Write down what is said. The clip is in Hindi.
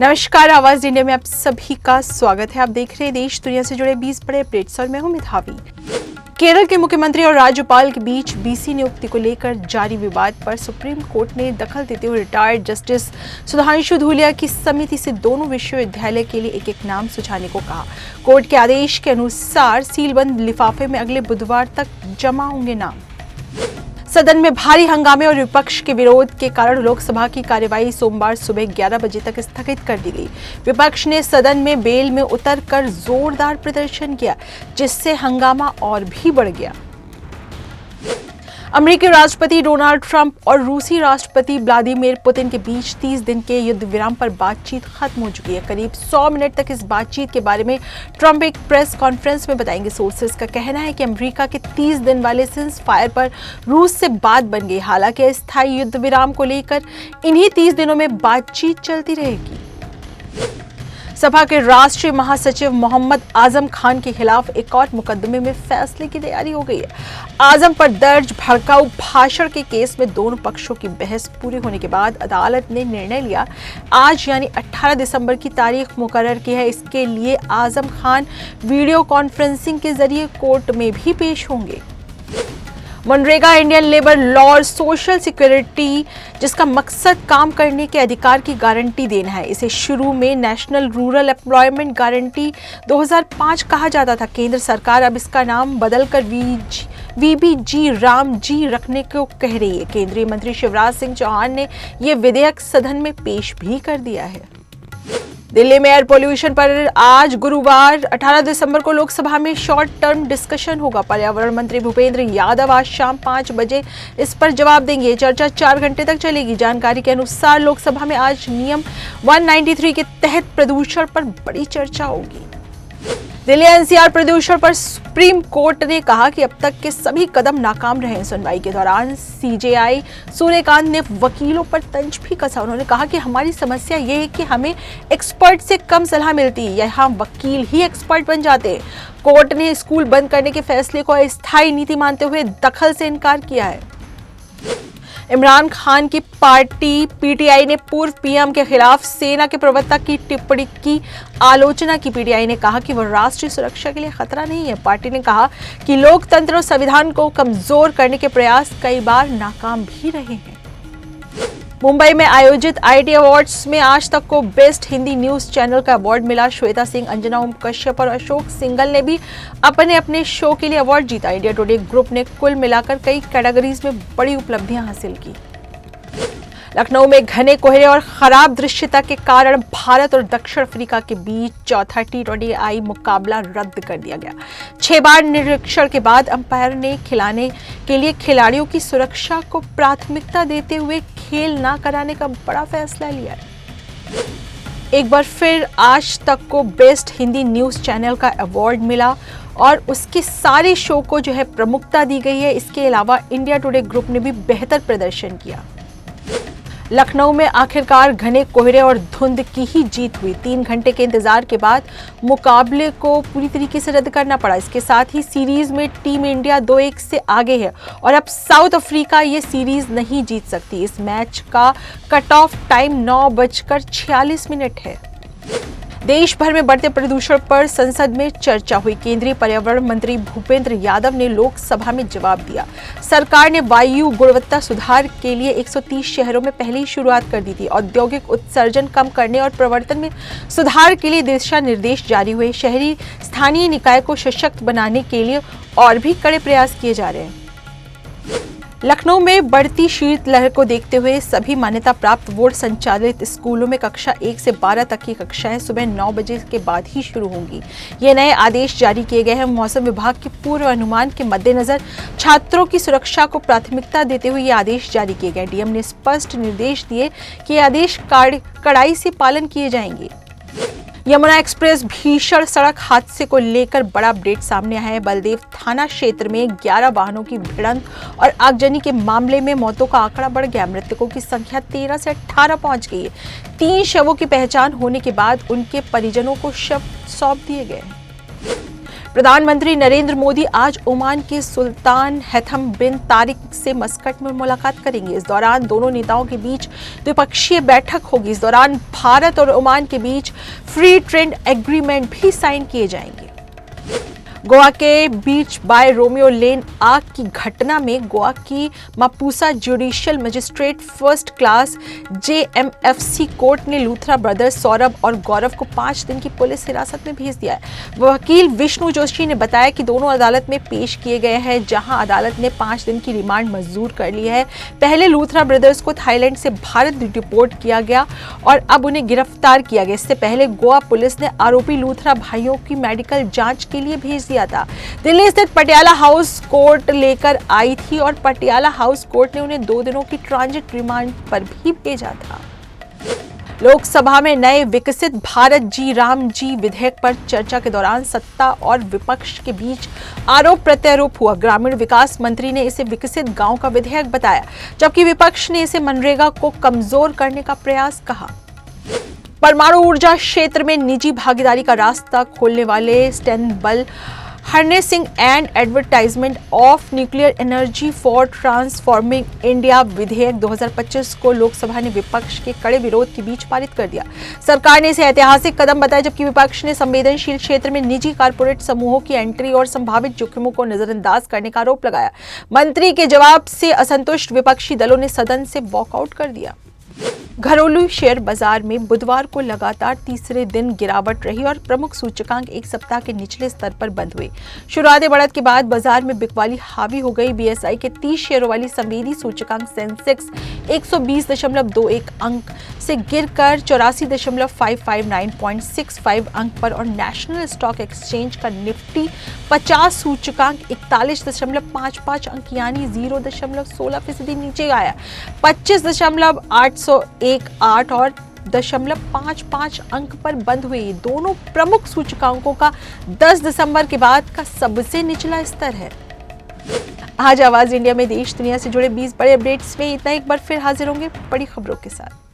नमस्कार, आवाज इंडिया में आप सभी का स्वागत है। आप देख रहे हैं देश दुनिया से जुड़े 20 बड़े अपडेट्स और मैं हूं मिधावी। केरल के मुख्यमंत्री और राज्यपाल के बीच बीसी नियुक्ति को लेकर जारी विवाद पर सुप्रीम कोर्ट ने दखल देते हुए रिटायर्ड जस्टिस सुधांशु धूलिया की समिति से दोनों विश्वविद्यालय के लिए एक नाम सुझाने को कहा। कोर्ट के आदेश के अनुसार सीलबंद लिफाफे में अगले बुधवार तक जमा होंगे नाम। सदन में भारी हंगामे और विपक्ष के विरोध के कारण लोकसभा की कार्यवाही सोमवार सुबह 11 बजे तक स्थगित कर दी गई। विपक्ष ने सदन में बेल में उतरकर जोरदार प्रदर्शन किया, जिससे हंगामा और भी बढ़ गया। अमेरिकी राष्ट्रपति डोनाल्ड ट्रंप और रूसी राष्ट्रपति व्लादिमीर पुतिन के बीच 30 दिन के युद्ध विराम पर बातचीत खत्म हो चुकी है। करीब 100 मिनट तक इस बातचीत के बारे में ट्रंप एक प्रेस कॉन्फ्रेंस में बताएंगे। सोर्सेस का कहना है कि अमेरिका के 30 दिन वाले सीज़ फायर पर रूस से बात बन गई। हालांकि अस्थायी युद्ध विराम को लेकर इन्हीं 30 दिनों में बातचीत चलती रहेगी। सपा के राष्ट्रीय महासचिव मोहम्मद आजम खान के खिलाफ एक और मुकदमे में फैसले की तैयारी हो गई है। आजम पर दर्ज भड़काऊ भाषण के केस में दोनों पक्षों की बहस पूरी होने के बाद अदालत ने निर्णय लिया। आज यानी 18 दिसंबर की तारीख मुकर्रर की है। इसके लिए आजम खान वीडियो कॉन्फ्रेंसिंग के जरिए कोर्ट में भी पेश होंगे। मनरेगा इंडियन लेबर लॉ और सोशल सिक्योरिटी, जिसका मकसद काम करने के अधिकार की गारंटी देना है। इसे शुरू में नेशनल रूरल एम्प्लॉयमेंट गारंटी 2005 कहा जाता था। केंद्र सरकार अब इसका नाम बदलकर वीबीजी राम जी रखने को कह रही है। केंद्रीय मंत्री शिवराज सिंह चौहान ने यह विधेयक सदन में पेश भी कर दिया है। दिल्ली में एयर पोल्यूशन पर आज गुरुवार 18 दिसंबर को लोकसभा में शॉर्ट टर्म डिस्कशन होगा। पर्यावरण मंत्री भूपेंद्र यादव आज शाम 5 बजे इस पर जवाब देंगे। चर्चा 4 घंटे तक चलेगी। जानकारी के अनुसार लोकसभा में आज नियम 193 के तहत प्रदूषण पर बड़ी चर्चा होगी। दिल्ली एनसीआर प्रदूषण पर सुप्रीम कोर्ट ने कहा कि अब तक के सभी कदम नाकाम रहे। सुनवाई के दौरान सीजेआई सूर्यकांत ने वकीलों पर तंज भी कसा। उन्होंने कहा कि हमारी समस्या ये है कि हमें एक्सपर्ट से कम सलाह मिलती है, यहाँ वकील ही एक्सपर्ट बन जाते हैं। कोर्ट ने स्कूल बंद करने के फैसले को अस्थायी नीति मानते हुए दखल से इनकार किया है। इमरान खान की पार्टी पीटीआई ने पूर्व पीएम के खिलाफ सेना के प्रवक्ता की टिप्पणी की आलोचना की। पीटीआई ने कहा कि वह राष्ट्रीय सुरक्षा के लिए खतरा नहीं है। पार्टी ने कहा कि लोकतंत्र और संविधान को कमजोर करने के प्रयास कई बार नाकाम भी रहे हैं। मुंबई में आयोजित आईटी अवार्ड्स में आज तक को बेस्ट हिंदी न्यूज चैनल का अवार्ड मिला। श्वेता सिंह, अंजना ओम कश्यप और अशोक सिंगल ने भी अपने अपने शो के लिए अवार्ड जीता। इंडिया टुडे ग्रुप ने कुल मिलाकर कई कैटेगरीज में बड़ी उपलब्धियां हासिल की। लखनऊ में घने कोहरे और खराब दृश्यता के कारण भारत और दक्षिण अफ्रीका के बीच चौथा T20I मुकाबला रद्द कर दिया गया। 6 बार निरीक्षण के बाद अंपायर ने खिलाने के लिए खिलाड़ियों की सुरक्षा को प्राथमिकता देते हुए खेल ना कराने का बड़ा फैसला लिया है। एक बार फिर आज तक को बेस्ट हिंदी न्यूज चैनल का अवार्ड मिला और उसके सारे शो को जो है प्रमुखता दी गई है। इसके अलावा इंडिया टुडे ग्रुप ने भी बेहतर प्रदर्शन किया। लखनऊ में आखिरकार घने कोहरे और धुंध की ही जीत हुई। 3 घंटे के इंतजार के बाद मुकाबले को पूरी तरीके से रद्द करना पड़ा। इसके साथ ही सीरीज में टीम इंडिया 2-1 से आगे है और अब साउथ अफ्रीका ये सीरीज नहीं जीत सकती। इस मैच का कट ऑफ टाइम 9:46 है। देश भर में बढ़ते प्रदूषण पर संसद में चर्चा हुई। केंद्रीय पर्यावरण मंत्री भूपेंद्र यादव ने लोकसभा में जवाब दिया। सरकार ने वायु गुणवत्ता सुधार के लिए 130 शहरों में पहले ही शुरुआत कर दी थी। औद्योगिक उत्सर्जन कम करने और प्रवर्तन में सुधार के लिए दिशा निर्देश जारी हुए। शहरी स्थानीय निकाय को सशक्त बनाने के लिए और भी कड़े प्रयास किए जा रहे हैं। लखनऊ में बढ़ती शीतलहर को देखते हुए सभी मान्यता प्राप्त बोर्ड संचालित स्कूलों में कक्षा 1 से 12 तक की कक्षाएं सुबह 9 बजे के बाद ही शुरू होंगी। ये नए आदेश जारी किए गए हैं। मौसम विभाग के पूर्व अनुमान के मद्देनजर छात्रों की सुरक्षा को प्राथमिकता देते हुए ये आदेश जारी किए गए। डीएम ने स्पष्ट निर्देश दिए कि ये आदेश कड़ाई से पालन किए जाएंगे। यमुना एक्सप्रेस भीषण सड़क हादसे को लेकर बड़ा अपडेट सामने आया है। बलदेव थाना क्षेत्र में 11 वाहनों की भिड़ंत और आगजनी के मामले में मौतों का आंकड़ा बढ़ गया। मृतकों की संख्या 13 से 18 पहुंच गई है। 3 शवों की पहचान होने के बाद उनके परिजनों को शव सौंप दिए गए। प्रधानमंत्री नरेंद्र मोदी आज ओमान के सुल्तान हैथम बिन तारिक से मस्कट में मुलाकात करेंगे। इस दौरान दोनों नेताओं के बीच द्विपक्षीय बैठक होगी। इस दौरान भारत और ओमान के बीच फ्री ट्रेड एग्रीमेंट भी साइन किए जाएंगे। गोवा के बीच बाय रोमियो लेन आग की घटना में गोवा की Mapusa judicial magistrate first class JMFC court ने लूथरा ब्रदर्स सौरभ और गौरव को 5 दिन की पुलिस हिरासत में भेज दिया है। वकील विष्णु जोशी ने बताया कि दोनों अदालत में पेश किए गए हैं, जहां अदालत ने 5 दिन की रिमांड मंजूर कर ली है। पहले लूथरा ब्रदर्स को थाईलैंड से भारत डिपोर्ट किया गया और अब उन्हें गिरफ्तार किया गया। इससे पहले गोवा पुलिस ने आरोपी लूथरा भाइयों की मेडिकल जांच के लिए भेज दिया था। दिल्ली स्थित पटियाला हाउस कोर्ट लेकर आई थी और पटियाला हाउस कोर्ट ने उन्हें 2 दिनों की ट्रांजिट रिमांड पर भी भेजा था। लोकसभा में नए विकसित भारत जी राम जी विधेयक पर चर्चा के दौरान सत्ता और विपक्ष के बीच आरोप प्रत्यारोप हुआ। ग्रामीण विकास मंत्री ने इसे विकसित गांव का विधेयक बताया, जबकि विपक्ष ने इसे मनरेगा को कमजोर करने का प्रयास कहा। परमाणु ऊर्जा क्षेत्र में निजी भागीदारी का रास्ता खोलने वाले sustainable harnessing and advertisement of nuclear energy for transforming India विधेयक 2025 को लोकसभा ने विपक्ष के कड़े विरोध के बीच पारित कर दिया। सरकार ने इसे ऐतिहासिक कदम बताया, जबकि विपक्ष ने संवेदनशील क्षेत्र में निजी कारपोरेट समूहों की एंट्री और संभावित जोखिमों को नजरअंदाज करने का आरोप लगाया। मंत्री के जवाब से असंतुष्ट विपक्षी दलों ने सदन से वॉकआउट कर दिया। घरेलू शेयर बाजार में बुधवार को लगातार तीसरे दिन गिरावट रही और प्रमुख सूचकांक एक सप्ताह के निचले स्तर पर बंद हुए। शुरुआती बढ़त के बाद बाजार में बिकवाली हावी हो गई। BSI के 30 शेयरों वाली संवेदी सूचकांक सेंसेक्स 120.21 अंक से गिरकर 84.559.65 अंक पर और नेशनल स्टॉक एक्सचेंज का निफ्टी 50 सूचकांक 41.55 अंक यानी 0.16% नीचे आया। 25.801 और 0.55 अंक पर बंद हुए। ये दोनों प्रमुख सूचकांकों का 10 दिसंबर के बाद का सबसे निचला स्तर है। आज आवाज इंडिया में देश दुनिया से जुड़े 20 बड़े अपडेट्स में इतना। एक बार फिर हाजिर होंगे बड़ी खबरों के साथ।